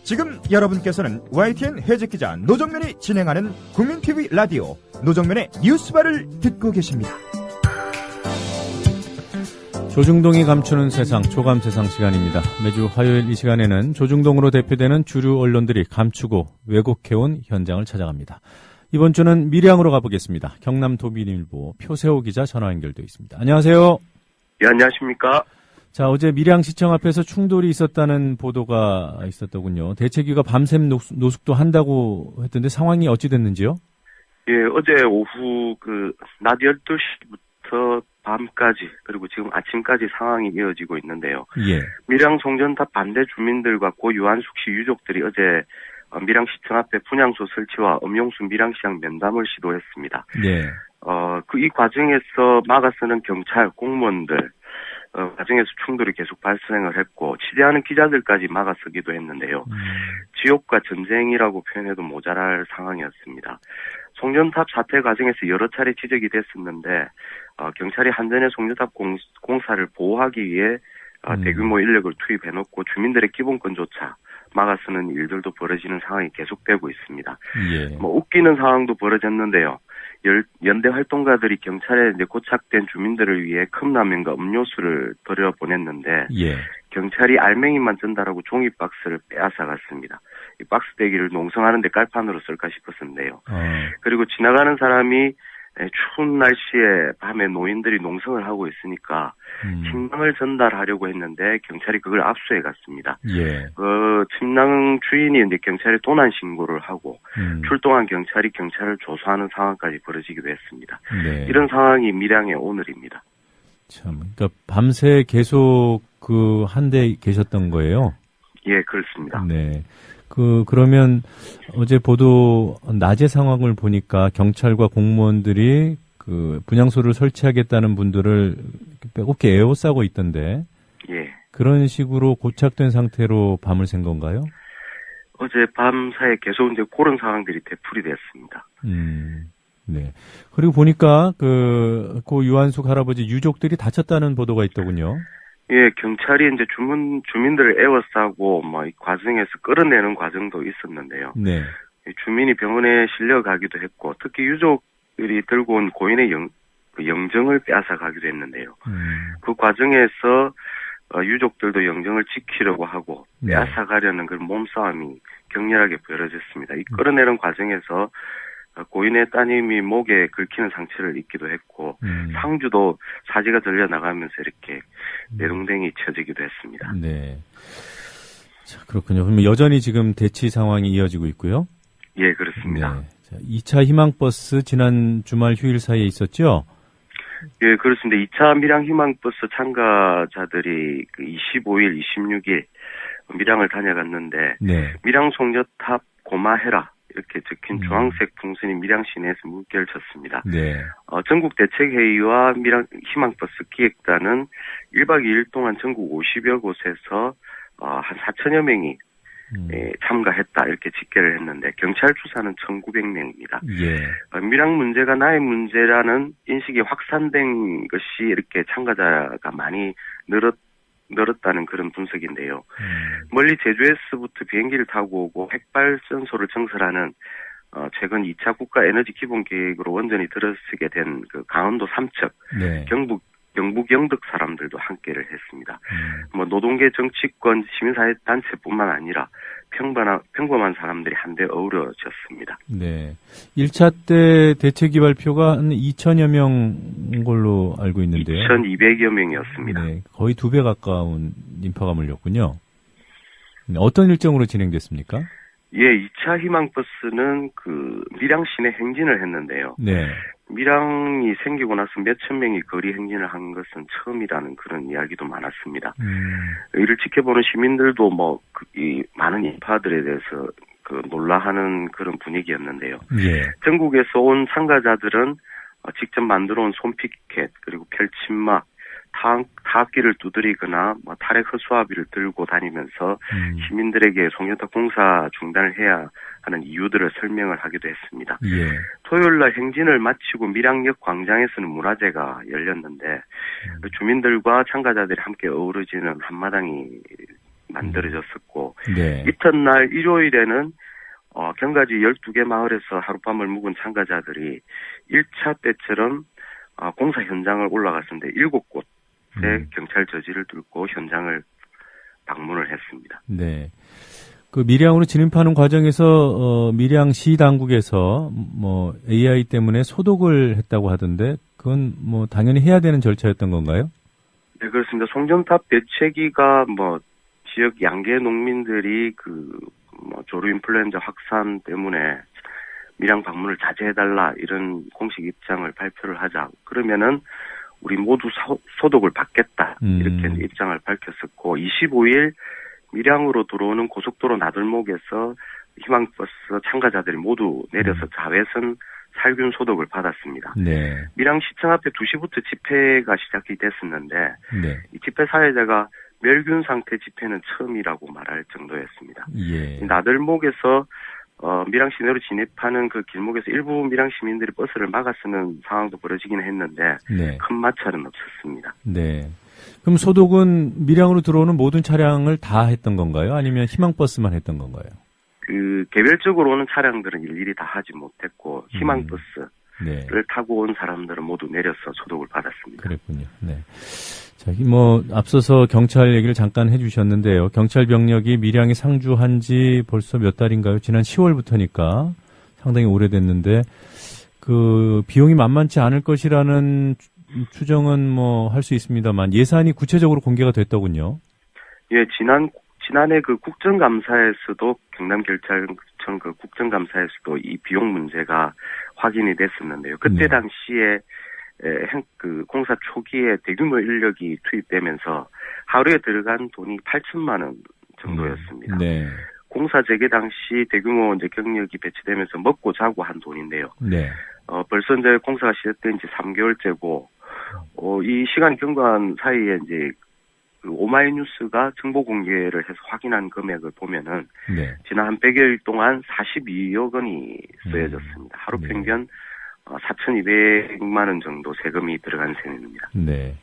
지금 여러분께서는 YTN 해직기자 노정면이 진행하는 국민TV 라디오 노정면의 뉴스바를 듣고 계십니다. 조중동이 감추는 세상, 조감세상 시간입니다. 매주 화요일 이 시간에는 조중동으로 대표되는 주류 언론들이 감추고 왜곡해온 현장을 찾아갑니다. 이번 주는 밀양으로 가보겠습니다. 경남도민일보 표세호 기자 전화 연결되어 있습니다. 안녕하세요. 예, 안녕하십니까. 자, 어제 밀양시청 앞에서 충돌이 있었다는 보도가 있었더군요. 대책위가 밤샘 노숙도 한다고 했던데 상황이 어찌 됐는지요? 예, 어제 오후 낮 12시부터 밤까지 그리고 지금 아침까지 상황이 이어지고 있는데요. 예. 밀양 송전탑 반대 주민들과 고 유한숙 씨 유족들이 어제 밀양시청 앞에 분향소 설치와 엄용수 밀양시장 면담을 시도했습니다. 예. 이 과정에서 막아서는 경찰, 공무원들, 과정에서 충돌이 계속 발생을 했고, 취재하는 기자들까지 막아서기도 했는데요. 지옥과 전쟁이라고 표현해도 모자랄 상황이었습니다. 송전탑 사태 과정에서 여러 차례 지적이 됐었는데, 경찰이 한전의 송전탑 공사를 보호하기 위해 대규모 인력을 투입해놓고 주민들의 기본권조차 막아서는 일들도 벌어지는 상황이 계속되고 있습니다. 예. 웃기는 상황도 벌어졌는데요. 연대 활동가들이 경찰에 고착된 주민들을 위해 컵라면과 음료수를 들여보냈는데 예. 경찰이 알맹이만 전달하고 종이 박스를 빼앗아갔습니다. 이 박스 대기를 농성하는 데 깔판으로 쓸까 싶었는데요. 그리고 지나가는 사람이 추운 날씨에 밤에 노인들이 농성을 하고 있으니까 침낭을 전달하려고 했는데 경찰이 그걸 압수해 갔습니다. 예. 침낭 주인이 이제 경찰에 도난 신고를 하고 출동한 경찰이 경찰을 조사하는 상황까지 벌어지기도 했습니다. 네. 이런 상황이 밀양의 오늘입니다. 참, 그러니까 밤새 계속 한 데 계셨던 거예요? 예, 그렇습니다. 네. 그러면 어제 보도 낮의 상황을 보니까 경찰과 공무원들이 분향소를 설치하겠다는 분들을 빼곡히 에워싸고 있던데. 예. 그런 식으로 고착된 상태로 밤을 샌 건가요? 어제 밤 사이에 계속 이제 그런 상황들이 되풀이 됐습니다. 네. 그리고 보니까 고 유한숙 할아버지 유족들이 다쳤다는 보도가 있더군요. 예, 경찰이 이제 주민들을 에워싸고 이 과정에서 끌어내는 과정도 있었는데요. 네. 주민이 병원에 실려가기도 했고, 특히 유족들이 들고 온 고인의 영정을 빼앗아가기도 했는데요. 그 과정에서 유족들도 영정을 지키려고 하고 빼앗아가려는 그런 몸싸움이 격렬하게 벌어졌습니다. 이 끌어내는 과정에서 고인의 따님이 목에 긁히는 상처를 입기도 했고 상주도 사지가 들려 나가면서 이렇게 내동댕이 쳐지기도 했습니다. 네. 자, 그렇군요. 그럼 여전히 지금 대치 상황이 이어지고 있고요. 예, 그렇습니다. 네. 자, 2차 희망버스 지난 주말 휴일 사이에 있었죠? 예, 그렇습니다. 2차 밀양 희망버스 참가자들이 25일, 26일 밀양을 다녀갔는데 네. 밀양 송전탑 고마해라 이렇게 적힌 주황색 풍선이 밀양 시내에서 물결을 쳤습니다. 네. 전국 대책회의와 밀양 희망버스 기획단은 1박 2일 동안 전국 50여 곳에서 한 4천여 명이 참가했다 이렇게 집계를 했는데 경찰 추산은 1,900명입니다. 예. 밀양 문제가 나의 문제라는 인식이 확산된 것이 이렇게 참가자가 많이 늘었다는 그런 분석인데요. 멀리 제주에서부터 비행기를 타고 오고 핵발전소를 증설하는 최근 2차 국가 에너지 기본 계획으로 원전이 들어서게 된 강원도 삼척, 네. 경북 영덕 사람들도 함께를 했습니다. 노동계 정치권 시민사회 단체뿐만 아니라 평범한 사람들이 한데 어우러졌습니다. 네. 1차 때 대책위 발표가 한 2천여 명 걸로 알고 있는데요. 2,200여 명이었습니다. 네. 거의 2배 가까운 인파가 몰렸군요. 네, 어떤 일정으로 진행됐습니까? 예, 2차 희망버스는 밀양 시내 행진을 했는데요. 네. 밀양이 생기고 나서 몇천 명이 거리 행진을 한 것은 처음이라는 그런 이야기도 많았습니다. 이를 지켜보는 시민들도 이 많은 인파들에 대해서 놀라하는 그런 분위기였는데요. 예. 전국에서 온 참가자들은 직접 만들어 온 손피켓 그리고 펼침막 타악기를 두드리거나 탈핵 허수아비를 들고 다니면서 시민들에게 송전탑 공사 중단을 해야 하는 이유들을 설명을 하기도 했습니다. 예. 토요일 날 행진을 마치고 밀양역 광장에서는 문화제가 열렸는데 주민들과 참가자들이 함께 어우러지는 한마당이 만들어졌었고 네. 이튿날 일요일에는 경가지 12개 마을에서 하룻밤을 묵은 참가자들이 1차 때처럼 공사 현장을 올라갔는데 7곳의 경찰 저지를 뚫고 현장을 방문을 했습니다. 네. 그 밀양으로 진입하는 과정에서 밀양시 당국에서 뭐 AI 때문에 소독을 했다고 하던데 그건 뭐 당연히 해야 되는 절차였던 건가요? 네, 그렇습니다. 송전탑 대체기가 뭐 지역 양계 농민들이 조류 인플루엔자 확산 때문에 밀양 방문을 자제해달라 이런 공식 입장을 발표를 하자. 그러면은 우리 모두 소독을 받겠다 이렇게 입장을 밝혔었고 25일 밀양으로 들어오는 고속도로 나들목에서 희망버스 참가자들이 모두 내려서 자외선 살균 소독을 받았습니다. 네. 밀양시청 앞에 2시부터 집회가 시작이 됐었는데 네. 이 집회 사회자가 멸균 상태 집회는 처음이라고 말할 정도였습니다. 예. 나들목에서 밀양 시내로 진입하는 그 길목에서 일부 밀양 시민들이 버스를 막아쓰는 상황도 벌어지긴 했는데 네. 큰 마찰은 없었습니다. 네. 그럼 소독은 밀양으로 들어오는 모든 차량을 다 했던 건가요? 아니면 희망버스만 했던 건가요? 개별적으로 오는 차량들은 일일이 다 하지 못했고 희망버스를 네. 타고 온 사람들은 모두 내려서 소독을 받았습니다. 그랬군요. 네. 자, 앞서서 경찰 얘기를 잠깐 해주셨는데요. 경찰 병력이 밀양에 상주한 지 벌써 몇 달인가요? 지난 10월부터니까 상당히 오래됐는데, 비용이 만만치 않을 것이라는 추정은 할 수 있습니다만, 예산이 구체적으로 공개가 됐더군요. 예, 지난해 국정감사에서도 경남경찰청 국정감사에서도 이 비용 문제가 확인이 됐었는데요. 그때 네. 당시에 공사 초기에 대규모 인력이 투입되면서 하루에 들어간 돈이 8천만 원 정도였습니다. 네. 공사 재개 당시 대규모 경력이 배치되면서 먹고 자고 한 돈인데요. 네. 벌써 공사가 시작된 지 3개월째고, 이 시간 경과한 사이에 오마이뉴스가 정보 공개를 해서 확인한 금액을 보면은, 네. 지난 한 100일 동안 42억 원이 쓰여졌습니다. 하루 네. 평균 4,200만 원 정도 세금이 들어간 셈입니다. 네.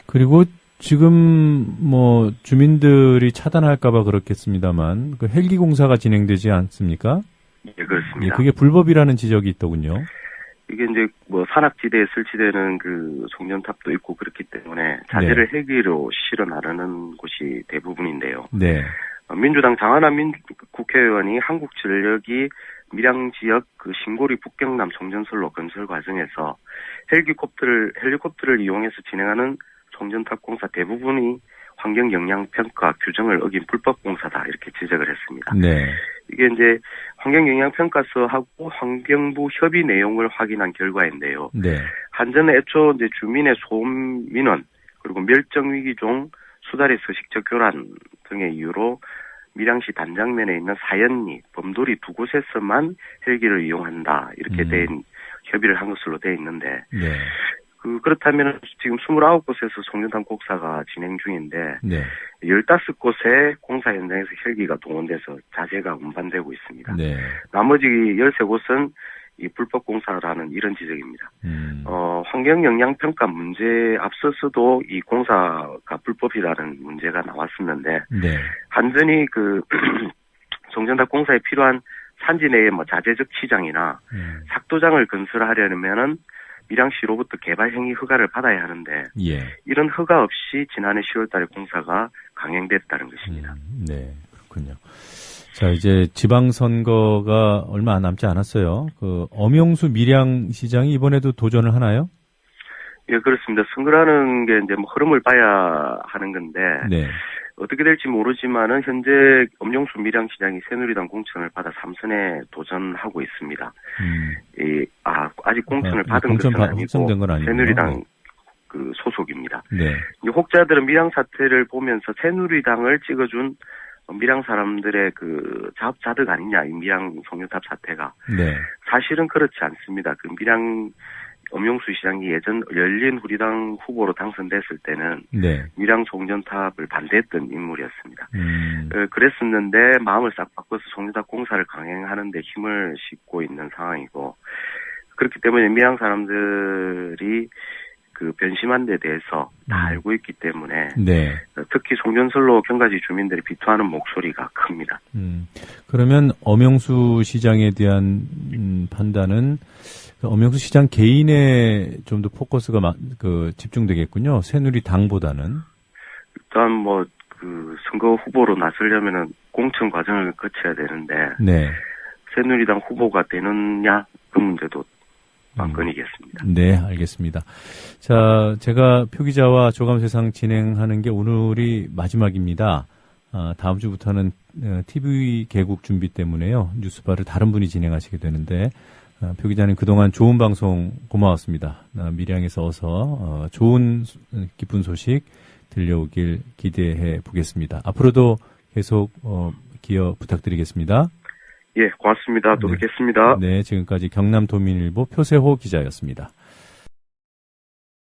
그리고 지금 주민들이 차단할까봐 그렇겠습니다만 헬기 공사가 진행되지 않습니까? 예, 그렇습니다. 예, 그게 불법이라는 지적이 있더군요. 이게 산악지대에 설치되는 송전탑도 있고 그렇기 때문에 자재를 네. 헬기로 실어 나르는 곳이 대부분인데요. 네. 민주당 장하남 국회의원이 한국전력이 밀양 지역 신고리 북경남 송전선로 건설 과정에서 헬리콥터를 이용해서 진행하는 송전탑 공사 대부분이 환경영향평가 규정을 어긴 불법 공사다 이렇게 지적을 했습니다. 네. 이게 환경영향평가서하고 환경부 협의 내용을 확인한 결과인데요. 네. 한전은 애초 주민의 소음 민원 그리고 멸종위기종 수달의 서식적 교란 등의 이유로 밀양시 단장면에 있는 사연리, 범돌이 두 곳에서만 헬기를 이용한다 이렇게 협의를 한 것으로 돼 있는데 네. 그렇다면 지금 29곳에서 송전탑 공사가 진행 중인데 네. 15곳의 공사 현장에서 헬기가 동원돼서 자재가 운반되고 있습니다. 네. 나머지 13곳은 이 불법 공사라는 이런 지적입니다. 환경영향평가 문제에 앞서서도 이 공사가 불법이라는 문제가 나왔었는데 네. 한전이 송전탑 공사에 필요한 산지 내에 자재적 시장이나 삭도장을 건설하려면은 밀양시로부터 개발행위 허가를 받아야 하는데 예. 이런 허가 없이 지난해 10월달에 공사가 강행됐다는 것입니다. 네, 그렇군요. 자, 이제 지방선거가 얼마 남지 않았어요. 엄영수 밀양시장이 이번에도 도전을 하나요? 예, 그렇습니다. 선거라는 게 흐름을 봐야 하는 건데 네. 어떻게 될지 모르지만은 현재 엄영수 밀양시장이 새누리당 공천을 받아 3선에 도전하고 있습니다. 아직 공천을 받은 것은 아니고 새누리당 소속입니다. 네. 혹자들은 밀양 사태를 보면서 새누리당을 찍어준 밀양 사람들의 자업자득 아니냐 이 밀양 송전탑 사태가. 네. 사실은 그렇지 않습니다. 밀양 엄영수 시장이 예전 열린우리당 후보로 당선됐을 때는 네. 밀양 송전탑을 반대했던 인물이었습니다. 그랬었는데 마음을 싹 바꿔서 송전탑 공사를 강행하는 데 힘을 싣고 있는 상황이고 그렇기 때문에 밀양 사람들이 그 변심한 데 대해서 다 알고 있기 때문에 네. 특히 송전설로 경가지 주민들이 비토하는 목소리가 큽니다. 그러면 엄영수 시장에 대한 판단은 엄영수 시장 개인에 좀 더 포커스가 집중되겠군요. 새누리당보다는. 일단 뭐 그 선거 후보로 나서려면은 공천 과정을 거쳐야 되는데 네. 새누리당 후보가 되느냐 그 문제도 관건이겠습니다. 네, 알겠습니다. 자, 제가 표기자와 조감세상 진행하는 게 오늘이 마지막입니다. 다음 주부터는 TV 개국 준비 때문에요. 뉴스바를 다른 분이 진행하시게 되는데 표기자님 그동안 좋은 방송 고마웠습니다. 밀양에서 어서 좋은 기쁜 소식 들려오길 기대해 보겠습니다. 앞으로도 계속 기여 부탁드리겠습니다. 예, 고맙습니다. 또 뵙겠습니다. 네, 지금까지 경남도민일보 표세호 기자였습니다.